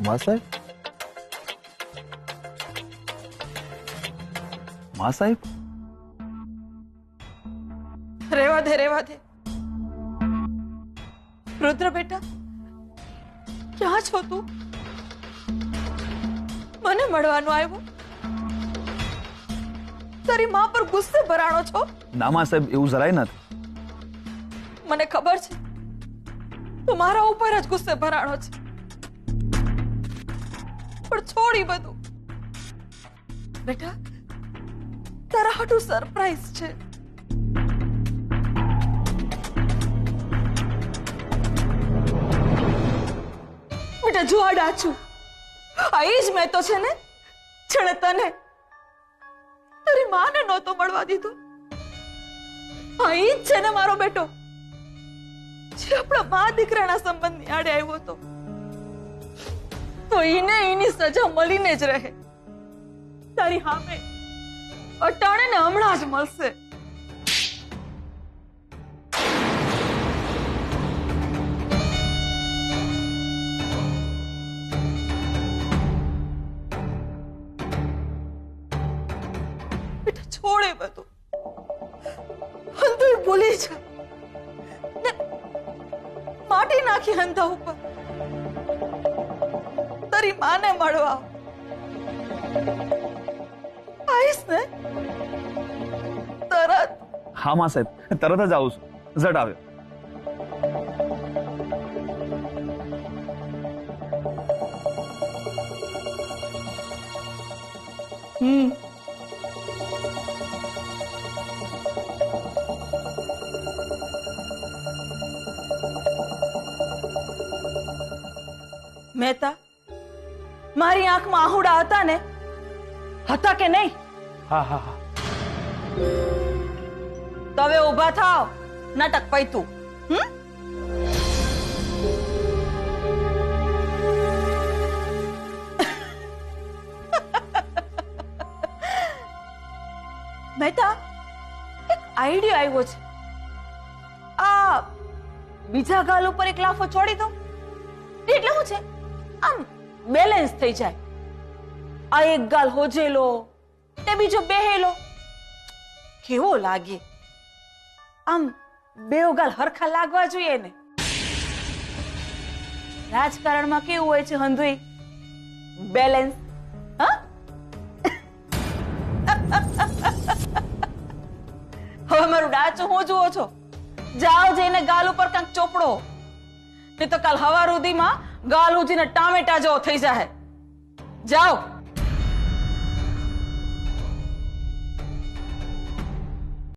માં સાહેબ, માં સાહેબ, રેવા દે રુદ્ર બેટા, ક્યાં છો તું? મને મળવાનું આવ્યો? તારી માં પર ગુસ્સે ભરાણો છો? ના માં સાહેબ, એવું જરાય નથી. મને ખબર છે તું મારા ઉપર જ ગુસ્સે ભરાણો છે, પણ છોડી બધું. બેટા, તારા હાટુ સરપ્રાઈઝ છે. બેટા જો આ ડાચું, આ ઈ જ મેં તો છે ને છેણે તને તારી માને નહોતો મળવા દીધો. આ ઈ જ છે ને મારો બેટો, જે આપણા મા દીકરાના સંબંધની આડે આવ્યો હતો. તો ઈને એની સજા મળીને જ રહે. તારી સામે અટાણે ને હમણાં જ મળશે. બેટા છોડે બધું, હંધુય ભૂલી જા ને માટી નાખી હંધા ઉપર. તારી માને મળવા આવીશ ને તરત. હા માં સાહેબ, તરત જ આવું છું. ઝટ આવ્યો. મહેતા, મારી આંખમાં આહુડા હતા ને? હતા કે નહીં? હા હા હા. તો હવે ઊભા થાવ, નાટક પૈતું. મહેતા, એક આઈડિયા આવ્યો છે. આ બીજા ગાલ ઉપર એક લાફો છોડી દો એટલે શું છે, આમ બેલેન્સ થઈ જાય. આ એક ગાલ હોજેલો તે બીજો બેહેલો, કેવો લાગે? આમ બેવ ગાલ હરખા લાગવા જોઈએ ને. રાજકારણમાં કેવું હોય છે હંધુઈ? બેલેન્સ. હા, હવે મારું ડાચું હું જુઓ છો? જાઓ જઈને ગાલ ઉપર કાંક ચોપડો, નહીં તો કાલ હવાર સુધીમાં ગાલ ઉજીને ટામેટા જેવો થઈ જાય. જાઓ.